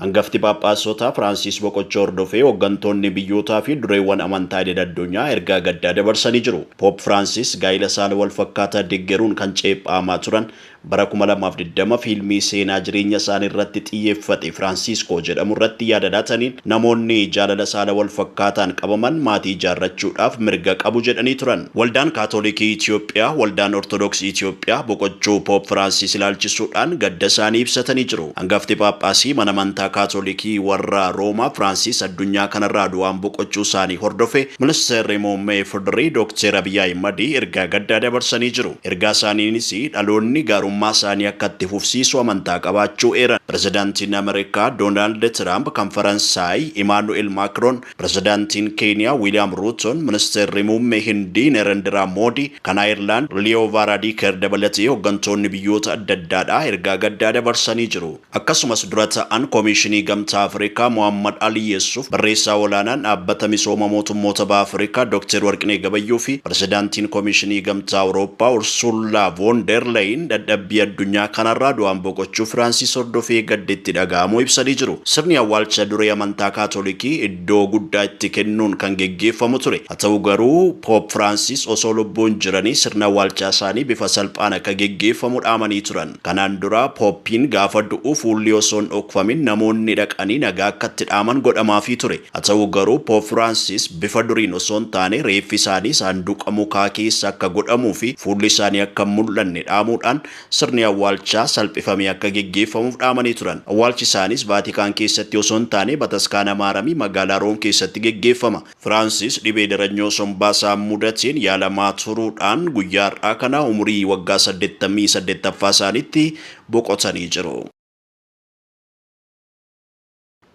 Hangafti Phaaphaasota Firaansis Boqochoo hordofee hooggantoonni biyyootaa fi dureewwan amantaa idil addunyaa ergaa gaddaa dabarsanii jiru. Poop Firaansis gaa'ila isaanii wal fakkaataa deeggaruun kan ceephamaa turan bara 2020 fiilmii seenaa jireenya isaanii irratti xiyyeeffate Firaansiskoo jedhamu irratti yaadadataniin namoonni jaalala isaanii wal fakkaataan qabaman maatii ijaarrachuudhaaf mirga qabu jedhanii turan. Waldaan Kaatoolikii Itoophiyaa, Waldaan Ortodoksii Itoophiyaa boqochuu Poop Firaansis ilaalchisuudhaan gadda isaanii ibsatanii jiru. Hangafti Phaaphaasii mana amantaa Kaatoolikii warra Roomaa Firaansis addunyaa kanarraa du'aan boqochuu isaanii hordofe ministeerri muummee Federaalaa Dr. Abiy Ahmed ergaa gaddaa dabarsanii jiru. Ergaa isaaniinis dhaloonni gaarummaa isaanii akka itti fufsiisu amantaa qabaachuu eeran. Pirezidaantiin Ameerikaa Doonaald Tiraamp kan Faransaay Imaanu'eel Maakroon, pirezidaantiin Keeniyaa Wiiliyaam Ruutoon, ministeerri muummee Hindii Narendra Moodii, kan Ayirlaand Liyoo Vaaraadiker dabalatee hooggantoonni biyyoota adda addaadhaa ergaa gaddaa dabarsanii jiru. Akkasumas dura ta'an Koomishinii Gamtaa Afrikaa Mohammad Ali Yesuuf, barreessaa olaanaan dhaabbata misooma mootummoota baha Afrikaa Dr. Warqinee Gabayyoo fi pirezidaantiin Koomishinii Gamtaa Awurooppaa Ursula von der Leyen dadhabbii addunyaa kanarraa du'aan boqochuu Firaansis hordofee gaddeetti dhaga'amuu ibsanii jiru. Sirni awwaalcha duree amantaa Kaatoolikii iddoo guddaa itti kennuun kan geggeeffamu ture. Haa ta'u garuu Poop Firaansis osoo lubbuun jiranii sirna awwaalchaa isaanii bifa salphaan akka geggeeffamu dhaamanii turan. Kanaan dura Pooppiin gaafa du'u fuulli osoo hin dhokfamin namoonni dhaqanii nagaa akka itti dhaaman godhamaafii ture. Haa ta'u garuu Poop Firaansis bifa duriin osoo hin taane reeffi isaanii saanduqa mukaa keessa akka godhamuu fi fuulli isaanii akka hin mul'anne dhaamuudhaan sirni awwaalchaa salphifamee akka geggeeffamuuf dhaamanii turan. Awwaalchi isaanis Vaatikaan keessatti osoo hin taane Bataskaana Maaramii magaalaa Room keessatti geggeeffama. Firaansis dhibee daranyoo sombaa isaan mudateen yaalamaa turuudhaan guyyaa har'aa kana umurii waggaa 88ffaa isaaniitti boqotanii jiru.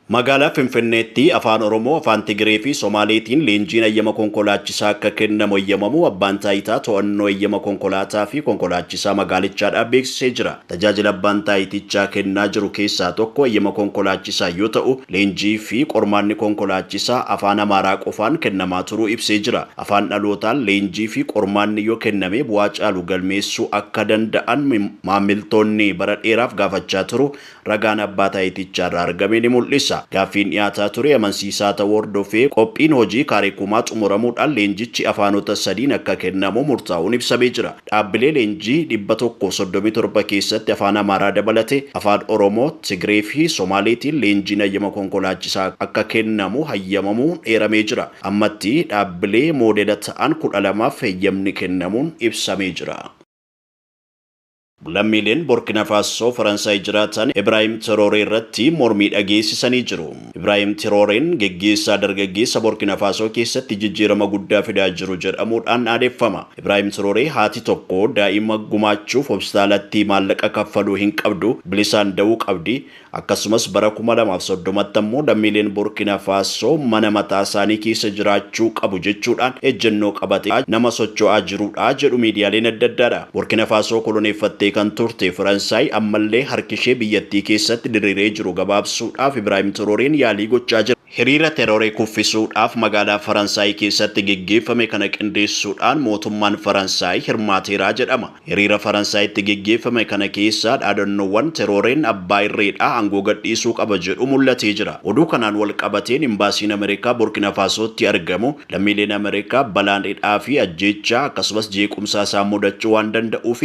Magaalaa Finfinneetti afaan Oromoo, afaan Tigree fi Somaaleetiin leenjiin ayyama konkolaachisaa akka kennamu eeyyamamu abbaan taayitaa to'annoo ayyama konkolaataa fi konkolaachisaa magaalichaadhaaf beeksisee jira. Tajaajila abbaan taayitichaa kennaa jiru keessaa tokko ayyama konkolaachisaa yoo ta'u, leenjii fi qormaanni konkolaachisaa afaan Amaaraa qofaan kennamaa turuu ibsee jira. Afaan dhalootaan leenjii fi qormaanni yoo kenname bu'aa caalu galmeessuu akka danda'an maamiltoonni bara dheeraaf gaafachaa turu ragaan abbaa taayitichaarraa argame ni mul'isa. Gaaffiin dhiyaataa ture amansiisaa ta'uu hordofee qophiin hojii kaariikumaa xumuramuudhaan leenjichi afaanota sadiin akka kennamu murtaa'uun ibsamee jira. Dhaabbilee leenjii 137 keessatti afaan Amaaraa dabalatee afaan Oromoo, Tigree fi Somaaleetiin leenjiin ayyama konkolaachisaa akka kennamu hayyamamuun eeramee jira. Ammatti dhaabbilee moodela ta'an 12f hayyamni kennamuun ibsamee jira. Lammiileen Burkina Faso Faransaay jiraatan Ibrahim Traoré irratti mormii dhageessisanii jiru. Ibrahim Traoreen geggeessaa dargaggeessa Burkina Faso keessatti jijjiirama guddaa fidaa jiru jedhamuudhaan dhaadeffama. Ibrahim Traoré haati tokko daa'ima gumaachuuf hospitaalatti maallaqa kaffaluu hin qabdu, bilisaan da'uu qabdi. Akkasumas bara 2030tti immoo lammiileen Burkina Faso mana mataa isaanii keessa jiraachuu qabu jechuudhaan ejjennoo qabatee nama socho'aa jirudha jedhu miidiyaaleen adda addaadha. Burkina Faso koloneeffattee kan turte Faransaay ammallee harki ishee biyyattii keessatti diriiree jiru gabaabsuudhaaf Ibrahim Traoreen yaalii gochaa jira. Hiriira Traoree kuffisuudhaaf magaalaa Faransaay keessatti geggeeffame kana qindeessuudhaan mootummaan Faransaay hirmaateeraa jedhama. Hiriira Faransaaytti geggeeffame kana keessaa dhaadannoowwan Traoreen abbaa irreedhaa aangoo gadhiisuu qaba jedhu mul'atee jira. Oduu kanaan wal qabateen imbaasiin Ameerikaa Burkina Fasootti argamu lammiileen Ameerikaa balaan hidhaa fi ajjeechaa akkasumas jeequmsaa isaan mudachuu waan danda'uuf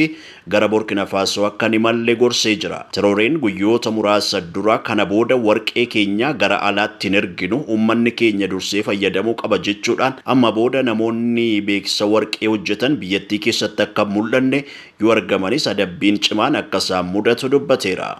gara Burkina Faso akka hin imalle gorsee jira. Traoreen guyyoota muraasa dura kana booda warqee keenya gara alaatti hin erginu, uummanni keenya dursee fayyadamuu qaba jechuudhaan amma booda namoonni beeksisa warqee hojjetan biyyattii keessatti akka mul'anne yoo argamanis adabbiin cimaan akka isaan mudatu dubbateera.